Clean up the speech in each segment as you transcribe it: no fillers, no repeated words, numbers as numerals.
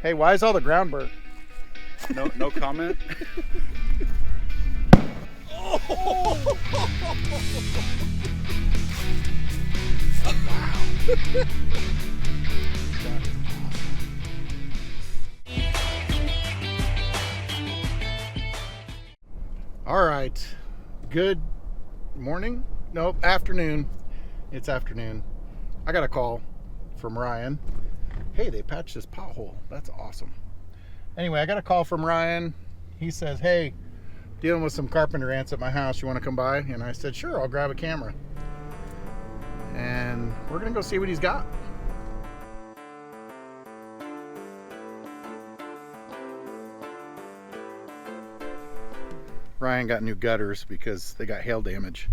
Hey, why is all the ground burnt? No comment. Oh! All right. Good morning? Nope, afternoon. It's afternoon. I got a call from Ryan. Hey, they patched this pothole. That's awesome. Anyway, I got a call from Ryan. He says, hey, dealing with some carpenter ants at my house. You want to come by? And I said, sure, I'll grab a camera. And we're going to go see what he's got. Ryan got new gutters because they got hail damage.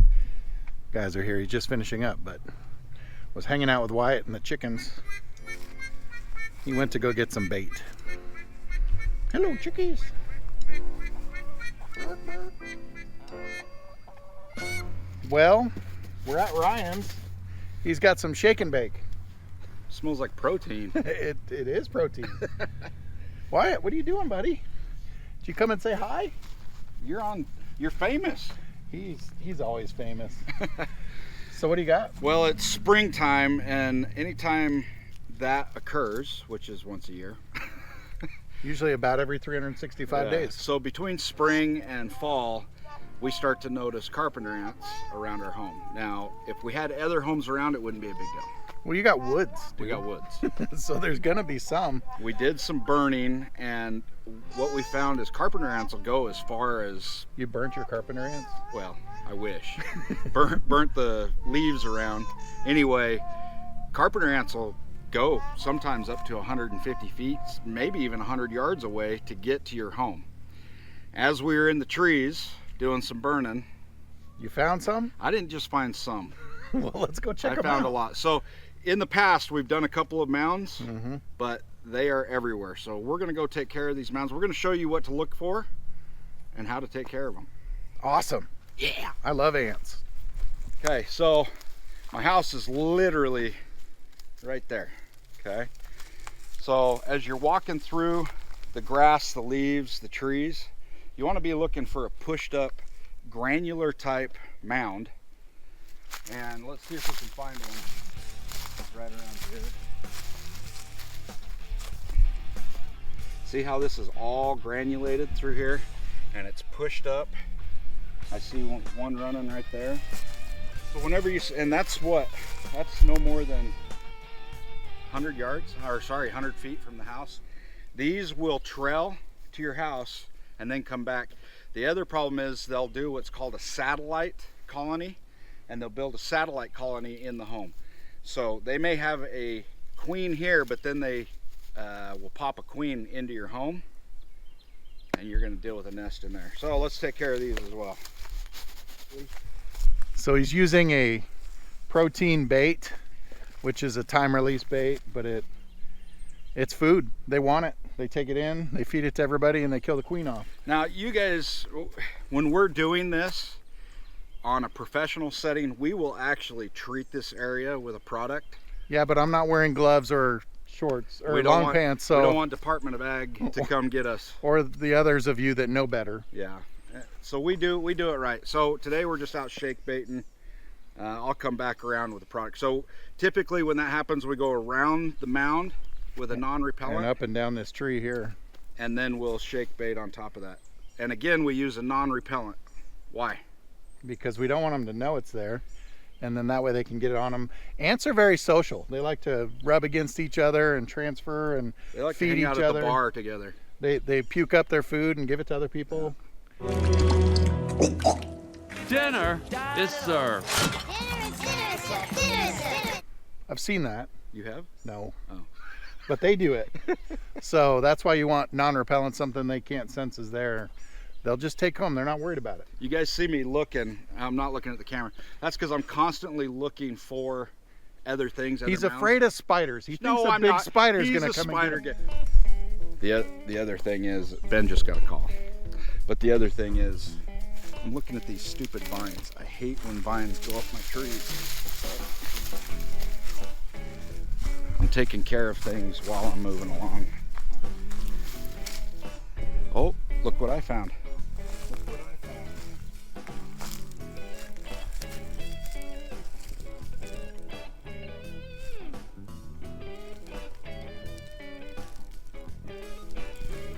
Guys are here. He's just finishing up, but was hanging out with Wyatt and the chickens. He went to go get some bait. Hello, chickies. Well, we're at Ryan's. He's got some shake and bake. Smells like protein. It is protein. Wyatt, what are you doing, buddy? Did you come and say hi? You're famous. He's always famous. So what do you got? Well, it's springtime, and anytime that occurs, which is once a year. Usually about every 365 days. So between spring and fall, we start to notice carpenter ants around our home. Now, if we had other homes around, it wouldn't be a big deal. Well, you got woods, dude. We got woods. So there's gonna be some. We did some burning, and what we found is carpenter ants will go as far as... You burnt your carpenter ants? Well, I wish. burnt the leaves around. Anyway, carpenter ants will go sometimes up to 150 feet, maybe even 100 yards away to get to your home. As we were in the trees doing some burning... You found some? I didn't just find some. Well, let's go check them out. I found a lot. So in the past, we've done a couple of mounds, but they are everywhere. So we're going to go take care of these mounds. We're going to show you what to look for and how to take care of them. Awesome. Yeah. I love ants. Okay, so my house is literally right there. Okay. So as you're walking through the grass, the leaves, the trees, you want to be looking for a pushed up, granular type mound. And let's see if we can find one right around here. See how this is all granulated through here and it's pushed up. I see one running right there. So whenever you, and that's no more than 100 yards, or sorry, 100 feet from the house. These will trail to your house and then come back. The other problem is they'll do what's called a satellite colony, and they'll build a satellite colony in the home. So they may have a queen here, but then they will pop a queen into your home, and you're going to deal with a nest in there. So let's take care of these as well. So he's using a protein bait, which is a time release bait, but it's food. They want it. They take it in, they feed it to everybody, and they kill the queen off. Now you guys, when we're doing this on a professional setting, we will actually treat this area with a product. Yeah, but I'm not wearing gloves or shorts or long pants, so we don't want Department of Ag to come get us, or the others of you that know better. Yeah, so we do it right. So today we're just out shake baiting. I'll come back around with the product. So typically when that happens, we go around the mound with a non-repellent and up and down this tree here, and then we'll shake bait on top of that. And again, we use a non-repellent. Why? Because we don't want them to know it's there, and then that way they can get it on them. Ants are very social. They like to rub against each other and transfer and they like feed to hang each out other. At the bar together. They puke up their food and give it to other people. Dinner is served. I've seen that. You have? No. Oh. But they do it. So that's why you want non-repellent, something they can't sense is there. They'll just take home. They're not worried about it. You guys see me looking. I'm not looking at the camera. That's because I'm constantly looking for other things. He's afraid of spiders. He thinks a big spider's going to come spider and get him. The other thing is, Ben just got a call. But the other thing is, I'm looking at these stupid vines. I hate when vines go up my trees. I'm taking care of things while I'm moving along. found. Look what I found.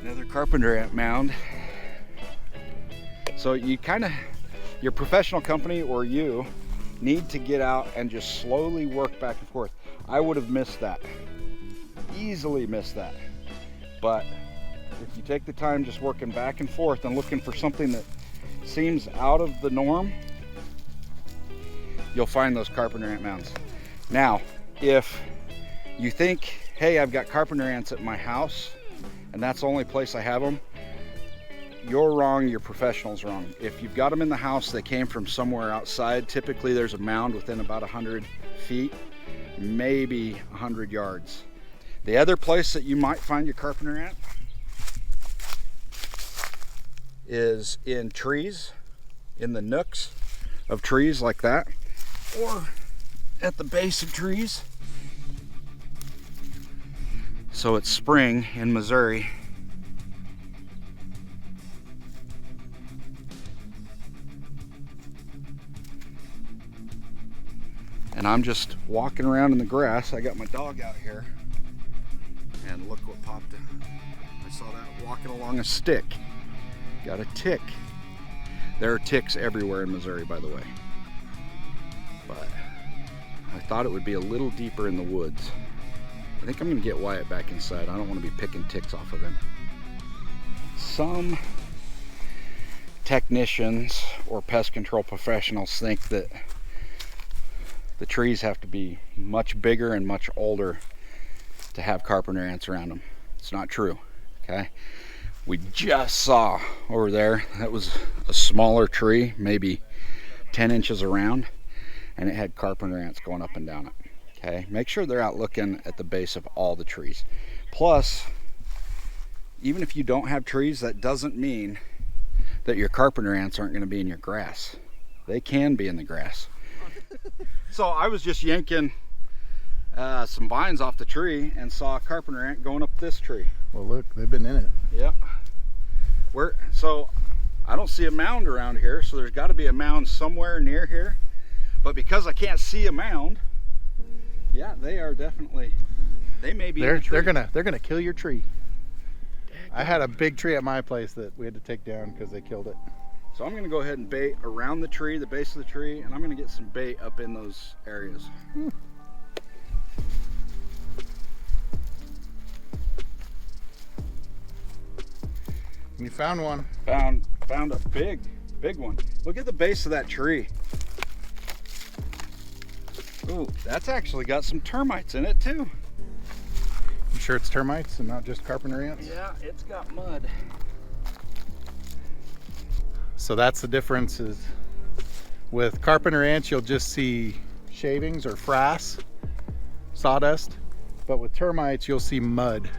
Another carpenter ant mound. So you kind of, your professional company or you need to get out and just slowly work back and forth. I would have missed that, easily missed that. But if you take the time just working back and forth and looking for something that seems out of the norm, you'll find those carpenter ant mounds. Now, if you think, hey, I've got carpenter ants at my house and that's the only place I have them, you're wrong, your professional's wrong. If you've got them in the house, they came from somewhere outside. Typically there's a mound within about 100 feet, maybe 100 yards. The other place that you might find your carpenter ant is in trees, in the nooks of trees like that, or at the base of trees. So it's spring in Missouri. And I'm just walking around in the grass. I got my dog out here. And look what popped up. I saw that walking along a stick. Got a tick. There are ticks everywhere in Missouri, by the way. But I thought it would be a little deeper in the woods. I think I'm gonna get Wyatt back inside. I don't want to be picking ticks off of him. Some technicians or pest control professionals think that the trees have to be much bigger and much older to have carpenter ants around them. It's not true, okay? We just saw over there, that was a smaller tree, maybe 10 inches around, and it had carpenter ants going up and down it, okay? Make sure they're out looking at the base of all the trees. Plus, even if you don't have trees, that doesn't mean that your carpenter ants aren't gonna be in your grass. They can be in the grass. So I was just yanking some vines off the tree and saw a carpenter ant going up this tree. Well, look, they've been in it. Yep. So I don't see a mound around here, so there's got to be a mound somewhere near here. But because I can't see a mound, yeah, they are definitely. They may be. They're gonna kill your tree. I had a big tree at my place that we had to take down because they killed it. So I'm gonna go ahead and bait around the tree, the base of the tree, and I'm gonna get some bait up in those areas. You found one. Found a big one. Look at the base of that tree. Ooh, that's actually got some termites in it too. You sure it's termites and not just carpenter ants? Yeah, it's got mud. So that's the difference, is with carpenter ants you'll just see shavings or frass, sawdust, but with termites you'll see mud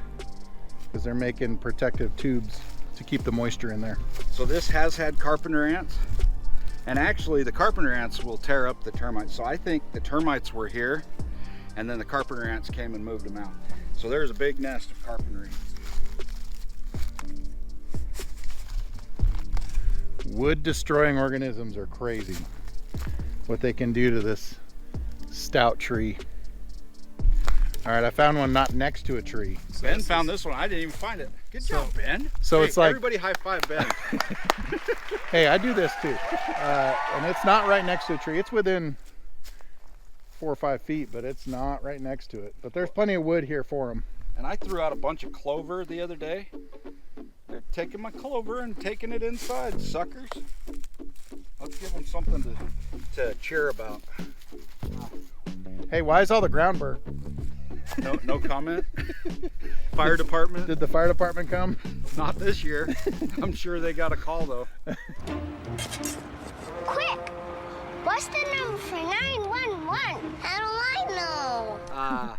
because they're making protective tubes to keep the moisture in there. So this has had carpenter ants, and actually the carpenter ants will tear up the termites. So I think the termites were here and then the carpenter ants came and moved them out. So there's a big nest of carpenter ants. Wood destroying organisms are crazy. What they can do to this stout tree. All right, I found one not next to a tree. Ben found this one. I didn't even find it. Good job, Ben. So hey, it's like, everybody high five Ben. hey, I do this too. And it's not right next to a tree. It's within 4 or 5 feet, but it's not right next to it. But there's plenty of wood here for them. And I threw out a bunch of clover the other day. They're taking my clover and taking it inside, suckers. Let's give them something to cheer about. Hey, why is all the ground burnt? No comment. Fire department? Did the fire department come? Not this year. I'm sure they got a call though. Quick! What's the number for 911? How do I know?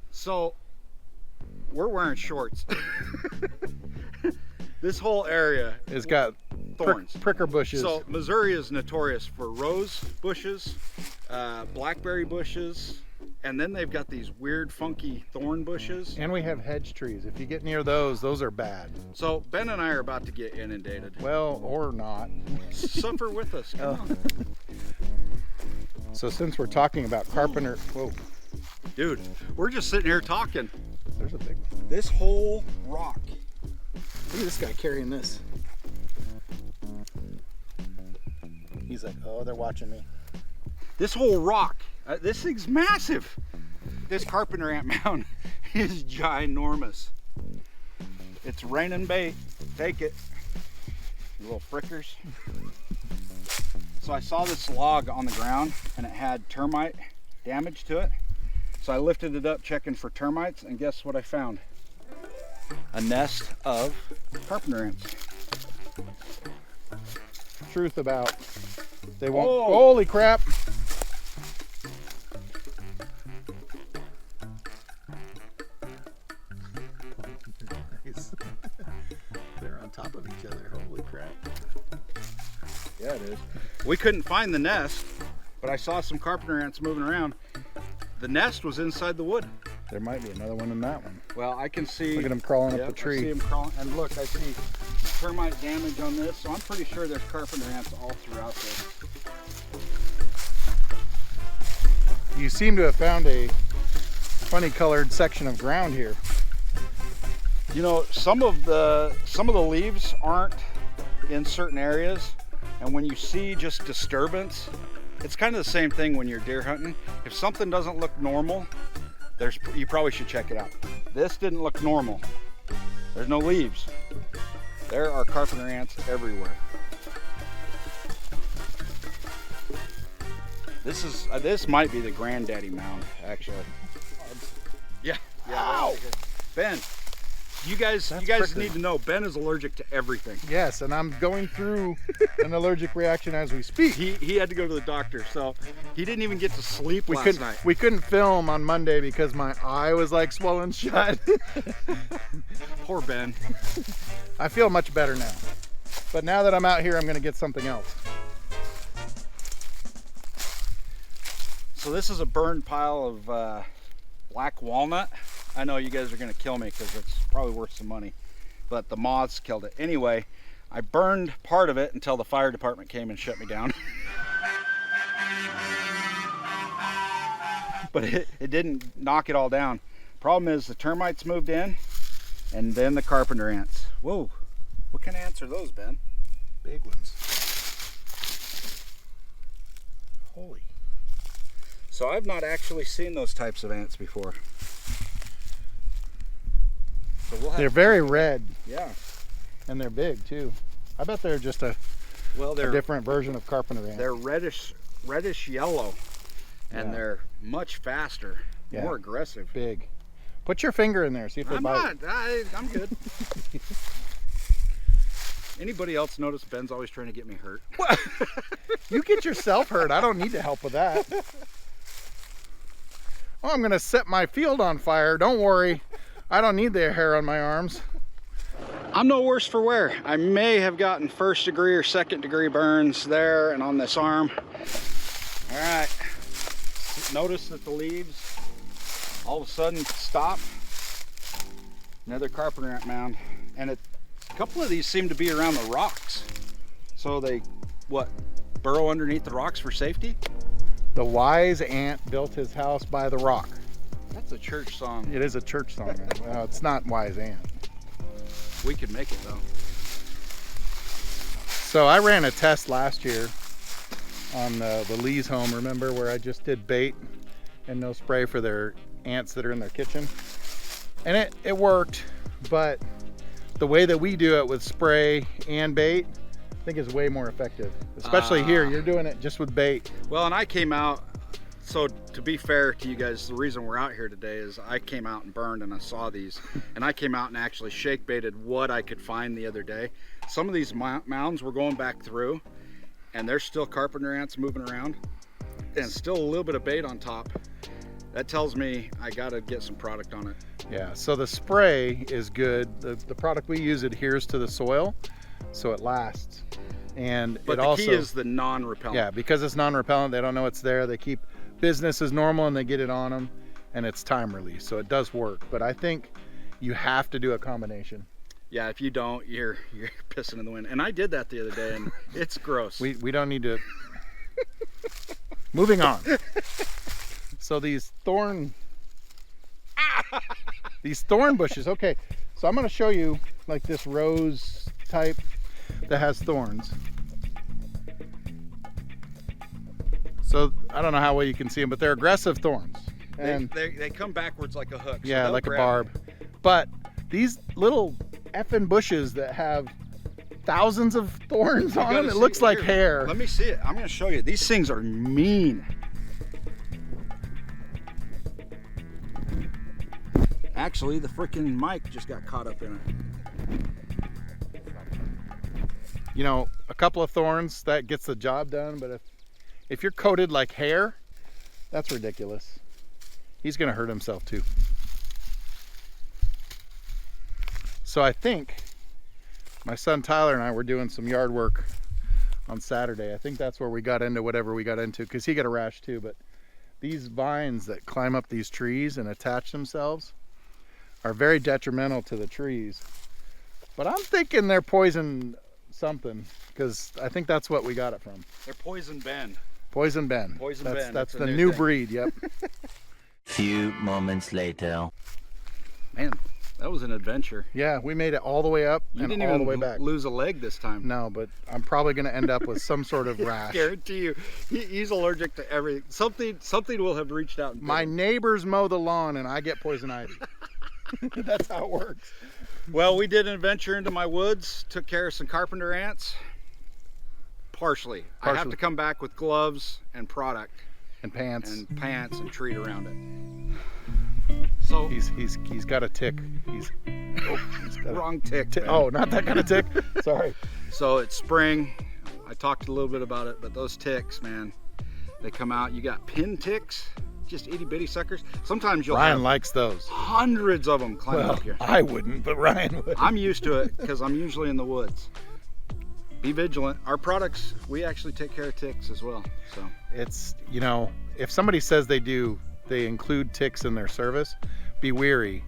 So we're wearing shorts. This whole area It's got thorns. pricker bushes. So Missouri is notorious for rose bushes, blackberry bushes, And then they've got these weird, funky thorn bushes. And we have hedge trees. If you get near those are bad. So Ben and I are about to get inundated. Well, or not. Suffer with us. Come on. So since we're talking about Carpenter, whoa, Dude, we're just sitting here talking. there's a big one. This whole rock. Look at this guy carrying this. He's like, oh, they're watching me. This whole rock. This thing's massive. This Carpenter ant mound is ginormous. It's raining bait. Take it. You little frickers. So I saw this log on the ground and it had termite damage to it. So I lifted it up checking for termites, and guess what I found? A nest of carpenter ants. Truth about they won't. Oh. Holy crap! They're on top of each other. Holy crap! Yeah, it is. We couldn't find the nest, but I saw some carpenter ants moving around. The nest was inside the wood. There might be another one in that one. Well, I can see. Look at them crawling Yep, up the tree. I see them crawling, and look, I see termite damage on this, so I'm pretty sure there's carpenter ants all throughout this. You seem to have found a funny colored section of ground here. You know, some of the leaves aren't in certain areas, and when you see just disturbance, it's kind of the same thing when you're deer hunting. If something doesn't look normal, you probably should check it out. This didn't look normal. There's no leaves. There are carpenter ants everywhere. This might be the granddaddy mound, actually. Yeah. Ow! Ben, you guys prickly. need to know Ben is allergic to everything. Yes, and I'm going through an allergic reaction as we speak. He had to go to the doctor, so he didn't even get to sleep last night. We couldn't film on Monday because my eye was like swollen shut. Poor Ben. I feel much better now. But now that I'm out here, I'm gonna get something else. So this is a burned pile of black walnut. I know you guys are gonna kill me because it's probably worth some money, but the moths killed it. Anyway, I burned part of it until the fire department came and shut me down. But it didn't knock it all down. Problem is the termites moved in, and then the carpenter ants. Whoa, what kind of ants are those, Ben? Big ones. Holy. So I've not actually seen those types of ants before. So we'll have They're very red, yeah. and they're big too. I bet they're just a different version of carpenter ant. They're reddish yellow, and Yeah. they're much faster, Yeah. more aggressive. Big. Put your finger in there, see if they bite. I'm good. Anybody else notice Ben's always trying to get me hurt? You get yourself hurt. I don't need to help with that. Oh, I'm gonna set my field on fire. Don't worry. I don't need the hair on my arms. I'm no worse for wear. I may have gotten 1st degree or 2nd degree burns there and on this arm. All right. Notice that the leaves all of a sudden stop. Another carpenter ant mound. And a couple of these seem to be around the rocks. So they, burrow underneath the rocks for safety? The wise ant built his house by the rock. That's a church song. It is a church song. Well, it's not wise ant. We could make it though. So I ran a test last year on the Lee's home, remember, where I just did bait and no spray for their ants that are in their kitchen. And it worked, but the way that we do it with spray and bait, I think is way more effective. Especially here, you're doing it just with bait. Well, and I came out, so to be fair to you guys, the reason we're out here today is I came out and burned and I saw these. And I came out and actually shake baited what I could find the other day. Some of these mounds we're going back through and there's still carpenter ants moving around and still a little bit of bait on top. That tells me I gotta get some product on it. Yeah, so the spray is good. The product we use adheres to the soil, so it lasts. And But it the also, key is the non-repellent. yeah, because it's non-repellent, they don't know it's there. They keep business as normal and they get it on them, and it's time release, so it does work. But I think you have to do a combination. Yeah, if you don't, you're pissing in the wind. And I did that the other day, and it's gross. We don't need to. Moving on. So these thorn bushes. Okay, so I'm going to show you like this rose type that has thorns. So I don't know how well you can see them, but they're aggressive thorns. And they come backwards like a hook. So yeah, they'll like a grab barb. But these little effing bushes that have thousands of thorns on them, it looks like hair. Let me see it. I'm going to show you. These things are mean. Actually, the freaking mic just got caught up in it. You know, a couple of thorns, that gets the job done, but if you're coated like hair, that's ridiculous. He's gonna hurt himself too. So I think my son Tyler and I were doing some yard work on Saturday. I think that's where we got into whatever we got into, because he got a rash too. But these vines that climb up these trees and attach themselves are very detrimental to the trees. But I'm thinking they're poison something, because I think that's what we got it from. They're Poison Ben. Poison Ben. Poison that's, Ben. That's That's the a new new thing. breed, yep. Few moments later. Man, that was an adventure. Yeah, we made it all the way up You and didn't all even the way back. lose a leg this time. No, but I'm probably going to end up with some sort of rash. Guarantee you, he's allergic to everything. Something will have reached out. And bit My him. neighbors mow the lawn and I get poison ivy. That's how it works. Well, we did an adventure into my woods, took care of some carpenter ants. Partially. I have to come back with gloves and product And pants. and pants and treat around it. So He's got a tick. He's got wrong tick. man. Oh, not that kind of tick. Sorry. So it's spring. I talked a little bit about it, but those ticks, man, they come out. You got pin ticks, just itty bitty suckers. Sometimes you'll Ryan have likes those. hundreds of them climbing Well, up here. I wouldn't, but Ryan would. I'm used to it because I'm usually in the woods. Be vigilant. Our products, we actually take care of ticks as well. So It's, you know, if somebody says they include ticks in their service, be wary.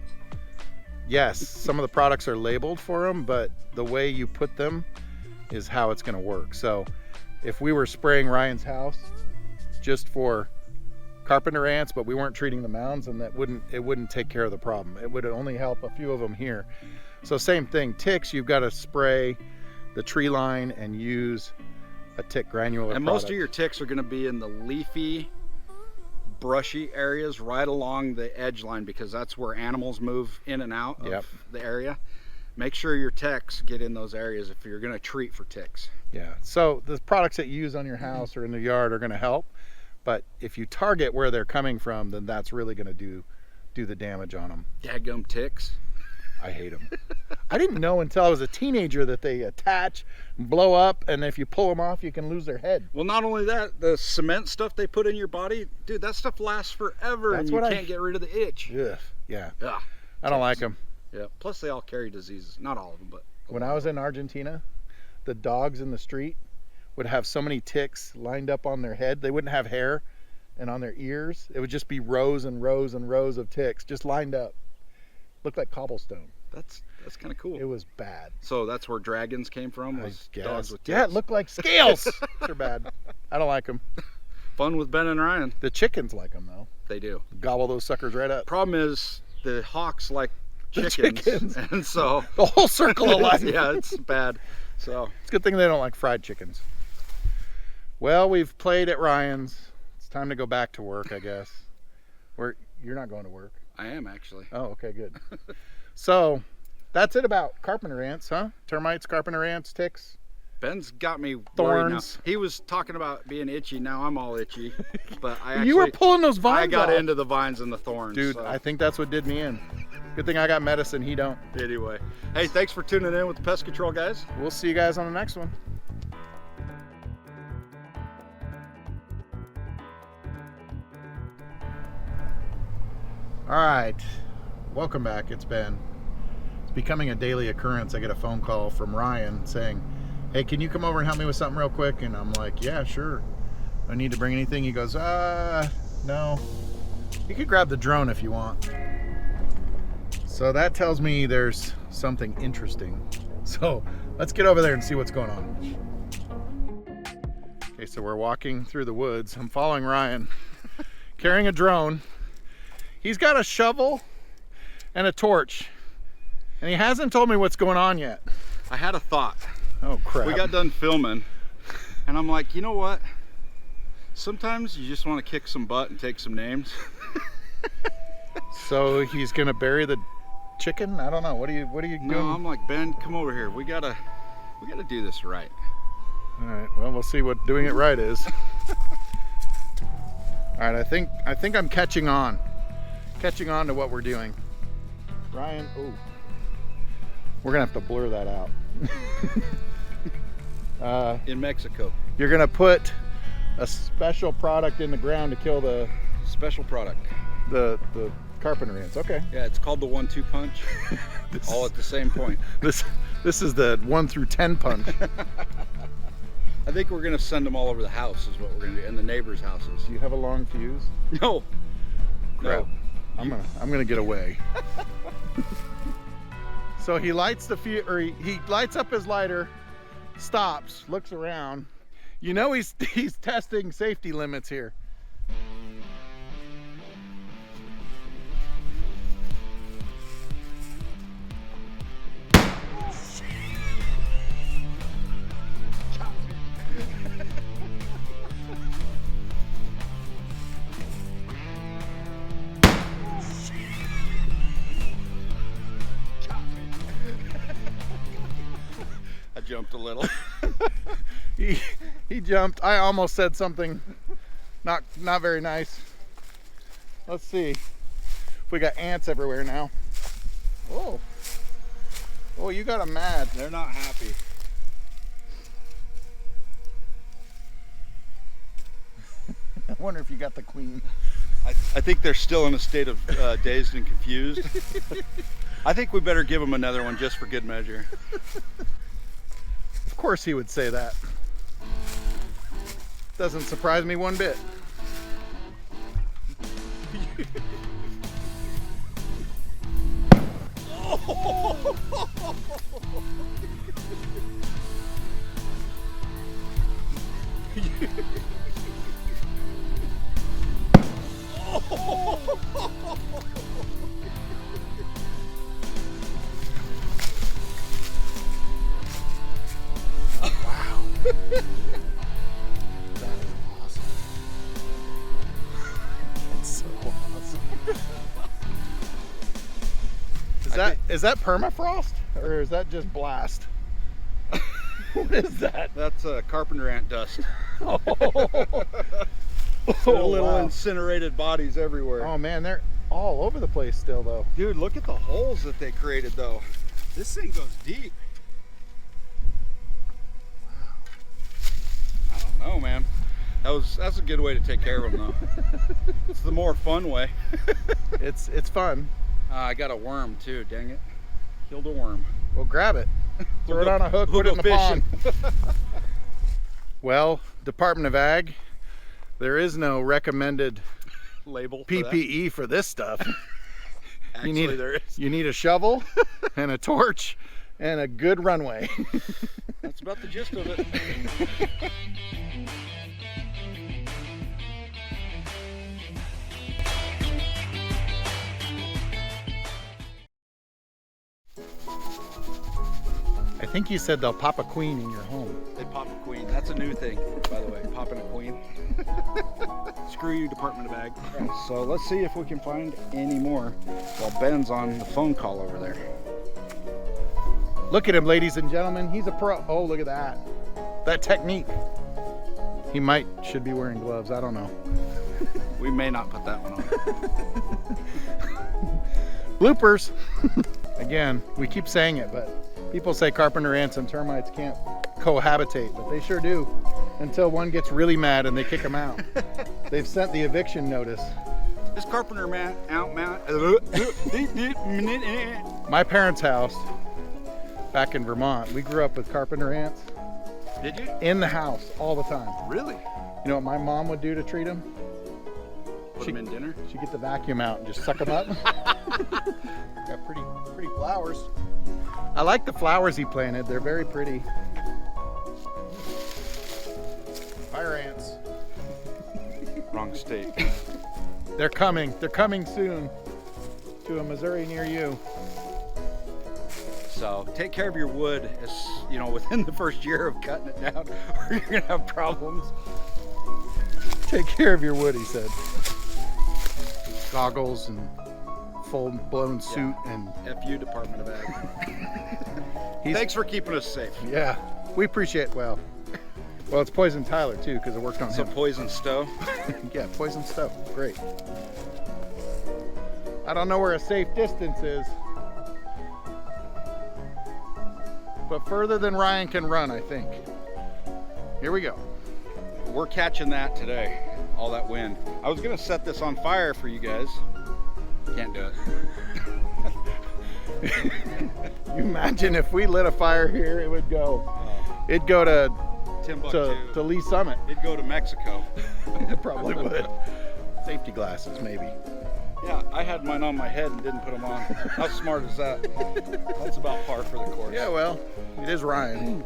Yes, some of the products are labeled for them, but the way you put them is how it's going to work. So if we were spraying Ryan's house just for carpenter ants, but we weren't treating the mounds, and it wouldn't take care of the problem. It would only help a few of them here. So same thing, ticks, you've got to spray the tree line and use a tick granular and product. most of your ticks are going to be in the leafy, brushy areas right along the edge line, because that's where animals move in and out of the area. Make sure your ticks get in those areas if you're going to treat for ticks. Yeah, so the products that you use on your house or in the yard are going to help, but if you target where they're coming from, then that's really going to do the damage on them. Dadgum ticks. I hate them. I didn't know until I was a teenager that they attach, blow up, and if you pull them off, you can lose their head. Well, not only that, the cement stuff they put in your body, dude, that stuff lasts forever. That's and you what can't get rid of the itch. Ugh, yeah, Ugh. I don't like them. Yeah. Plus, they all carry diseases. Not all of them, but When I was in Argentina, the dogs in the street would have so many ticks lined up on their head. They wouldn't have hair, and on their ears, it would just be rows and rows and rows of ticks just lined up. Looked like cobblestone. that's kind of cool. It was bad. So that's where dragons came from, I was guess. dogs with ticks. Yeah, it looked like scales. They're bad. I don't like them. Fun with Ben and Ryan. The chickens like them though. They do. Gobble those suckers right up. Problem is the hawks like The chickens, chickens. and so The whole circle of life. yeah, it's bad. So It's a good thing they don't like fried chickens. Well, we've played at Ryan's. It's time to go back to work, I guess. You're not going to work. I am actually. Oh, okay, good. So that's it about carpenter ants, huh? Termites, carpenter ants, ticks. Ben's got me worried now. Thorns. He was talking about being itchy. Now I'm all itchy. But I actually, You were pulling those vines I got off. into the vines and the thorns. Dude, so. I think that's what did me in. Good thing I got medicine, he don't. Anyway, hey, thanks for tuning in with the Pest Control guys. We'll see you guys on the next one. All right, welcome back. It's Ben. It's becoming a daily occurrence. I get a phone call from Ryan saying, hey, can you come over and help me with something real quick? And I'm like, yeah, sure. I need to bring anything? He goes, No. You could grab the drone if you want. So that tells me there's something interesting. So let's get over there and see what's going on. Okay, so we're walking through the woods. I'm following Ryan, carrying a drone. He's got a shovel and a torch, and he hasn't told me what's going on yet. I had a thought. Oh crap. We got done filming, and I'm like, you know what? Sometimes you just want to kick some butt and take some names. So he's gonna bury the chicken? I don't know. What are you doing? No, I'm like, Ben, come over here. We gotta do this right. All right. Well, we'll see what doing it right is. All right. I think I'm catching on to what we're doing. Ryan. Oh. We're gonna have to blur that out. In Mexico. You're gonna put a special product in the ground to kill the Special product. the carpenter ants. Okay. Yeah, it's called the 1-2 punch. All at the same point. This is the 1 through 10 punch. I think we're gonna send them all over the house is what we're gonna do, and the neighbors' houses. Do you have a long fuse? No. Crap. I'm gonna get away. So he lights the fuse, or he lights up his lighter, stops, looks around. You know he's testing safety limits here. I jumped a little. He jumped. I almost said something not very nice. Let's see if we got ants everywhere now. Oh, you got them mad. They're not happy. I wonder if you got the queen. I think they're still in a state of dazed and confused. I think we better give them another one just for good measure. Of course he would say that. Doesn't surprise me one bit. Is that permafrost or is that just blast? What is that? That's carpenter ant dust. Oh, Little wow. incinerated bodies everywhere. Oh man, they're all over the place still though. Dude, look at the holes that they created though. This thing goes deep. Wow. I don't know, man. That's a good way to take care of them though. It's the more fun way. It's fun. I got a worm too, dang it. Killed a worm. Well, grab it. Throw it on a hook, put it in the pond. Well, Department of Ag, there is no recommended Label for PPE for this stuff. Actually, there is. You need a shovel and a torch and a good runway. That's about the gist of it. I think you said they'll pop a queen in your home. They pop a queen. That's a new thing, by the way, popping a queen. Screw you, Department of Ag. Right, so let's see if we can find any more while Ben's on the phone call over there. Look at him, ladies and gentlemen. He's a pro. Oh, look at that. That technique. He should be wearing gloves. I don't know. We may not put that one on. Bloopers. Again, we keep saying it, but people say carpenter ants and termites can't cohabitate, but they sure do until one gets really mad and they kick them out. They've sent the eviction notice. This carpenter man out man. My parents' house back in Vermont, we grew up with carpenter ants. Did you? In the house all the time. Really? You know what my mom would do to treat them? Put them in dinner. Should get the vacuum out and just suck them up. Got pretty flowers. I like the flowers he planted. They're very pretty. Fire ants. Wrong state. They're coming. They're coming soon to a Missouri near you. So take care of your wood, as you know, within the first year of cutting it down, or you're gonna have problems. Take care of your wood, he said. Goggles and full-blown suit and FU Department of Ag. Thanks for keeping us safe. Yeah, we appreciate. Well, it's Poison Tyler too, because it worked on So him. poison stove. Yeah, poison stuff. Great. I don't know where a safe distance is, but further than Ryan can run, I think. Here we go. We're catching that today. All that wind. I was gonna set this on fire for you guys. Can't do it. You imagine if we lit a fire here, it would go. It'd go to Timbuktu. Lee Summit. It'd go to Mexico. It probably would. Safety glasses, maybe. Yeah, I had mine on my head and didn't put them on. How smart is that? That's about par for the course. Yeah, well, it is Ryan.